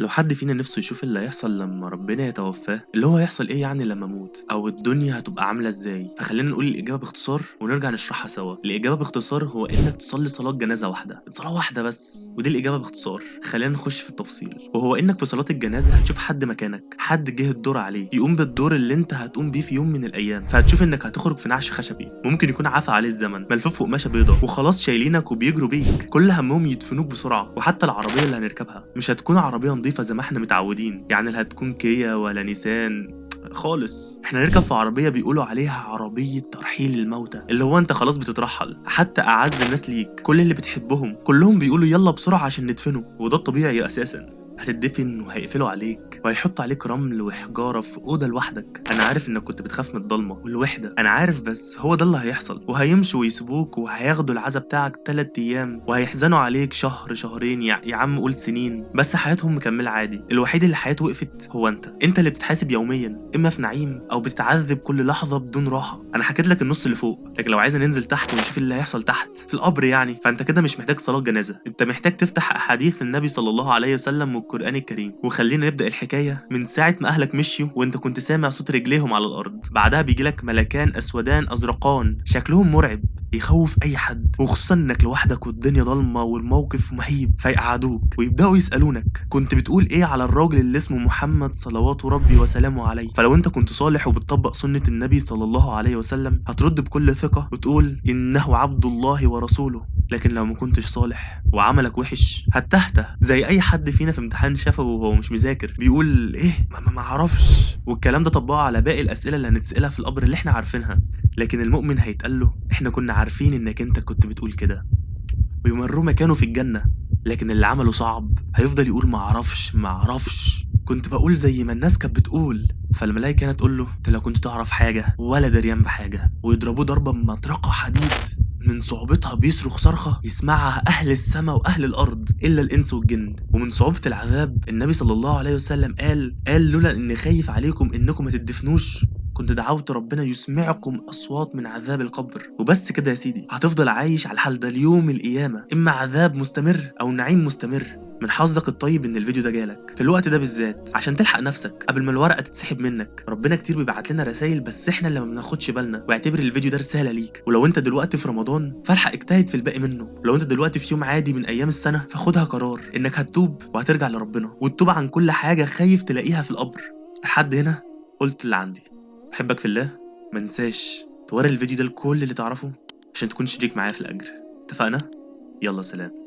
لو حد فينا نفسه يشوف اللي هيحصل لما ربنا يتوفاه، اللي هو هيحصل ايه يعني لما اموت، او الدنيا هتبقى عامله ازاي، فخلينا نقول الاجابه باختصار ونرجع نشرحها سوا. الاجابه باختصار هو انك تصلي صلاه جنازه واحده، صلاه واحده بس، ودي الاجابه باختصار. خلينا نخش في التفصيل، وهو انك في صلاه الجنازه هتشوف حد مكانك، حد جه الدور عليه يقوم بالدور اللي انت هتقوم بيه في يوم من الايام، فهتشوف انك هتخرج في نعش خشبي ممكن يكون عفى عليه الزمن، ملفوف في قماشه بيضه، وخلاص شايلينك وبيجروا بيك، كل همهم يدفنوك بسرعه. وحتى العربيه اللي هنركبها مش هتكون عربيه نظيفه زي ما احنا متعودين، يعني لا هتكون كيا ولا نيسان خالص. احنا نركب في عربيه بيقولوا عليها عربيه ترحيل الموتى، اللي هو انت خلاص بتترحل، حتى اعز الناس ليك، كل اللي بتحبهم كلهم بيقولوا يلا بسرعه عشان ندفنه، وده الطبيعي اساسا. هتدفن وهيقفلوا عليك وهيحطوا عليك رمل وحجاره في اوضه لوحدك. انا عارف انك كنت بتخاف من الضلمه والوحده، انا عارف، بس هو ده اللي هيحصل. وهيمشوا ويسيبوك وهياخدوا العزا بتاعك 3 ايام وهيحزنوا عليك شهر شهرين، يا عم قول سنين، بس حياتهم مكمله عادي. الوحيد اللي حياته وقفت هو انت اللي بتتحاسب يوميا، اما في نعيم او بتتعذب كل لحظه بدون راحه. انا حكيت لك النص اللي فوق، لكن لو عايزة ننزل تحت ونشوف اللي هيحصل تحت في القبر يعني، فانت كده مش محتاج صلاه جنازه، انت محتاج تفتح احاديث النبي صلى الله عليه وسلم والقران الكريم. وخلينا نبدا الحكايه من ساعه ما اهلك مشيوا وانت كنت سامع صوت رجليهم على الارض. بعدها بيجي لك ملكان اسودان ازرقان شكلهم مرعب يخوف اي حد، وخصوصا انك لوحدك والدنيا ضلمه والموقف مهيب، فيقعدوك ويبداوا يسالونك كنت بتقول ايه على الراجل اللي اسمه محمد صلوات ربي وسلامه عليه. فلو انت كنت صالح وبتطبق سنه النبي صلى الله عليه وسلم هترد بكل ثقه وتقول انه عبد الله ورسوله. لكن لو ما كنتش صالح وعملك وحش هتهته زي اي حد فينا في امتحان شفوي وهو مش مذاكر بيقول ايه ما اعرفش. والكلام ده طبقه على باقي الاسئله اللي هنتسالها في القبر اللي احنا عارفينها. لكن المؤمن هيتقال له احنا كنا عارفين انك انت كنت بتقول كده، ويمروه مكانه في الجنة. لكن اللي عمله صعب هيفضل يقول ما اعرفش كنت بقول زي ما الناس كانت بتقول. فالملايكة هنا تقول له انت لو كنت تعرف حاجة ولا دريان بحاجة، ويضربوه ضربة بمطرقة حديد من صعوبتها بيصرخ صرخة يسمعها أهل السماء وأهل الأرض إلا الإنس والجن. ومن صعوبة العذاب النبي صلى الله عليه وسلم قال لولا إني خايف عليكم إنكم ما تدفنوش كنت دعوت ربنا يسمعكم أصوات من عذاب القبر. وبس كده يا سيدي، هتفضل عايش على الحال ده ليوم القيامة، إما عذاب مستمر أو نعيم مستمر. من حظك الطيب ان الفيديو ده جالك في الوقت ده بالذات عشان تلحق نفسك قبل ما الورقه تتسحب منك. ربنا كتير بيبعت لنا رسائل بس احنا اللي ما بناخدش بالنا، واعتبر الفيديو ده رساله ليك. ولو انت دلوقتي في رمضان فالحق اجتهد في الباقي منه، ولو انت دلوقتي في يوم عادي من ايام السنه فخدها قرار انك هتتوب وهترجع لربنا، وتتوب عن كل حاجه خايف تلاقيها في القبر. لحد هنا قلت اللي عندي. بحبك في الله، منساش توري الفيديو ده لكل اللي تعرفه عشان تكون شريك معايا في الاجر. اتفقنا؟ يلا سلام.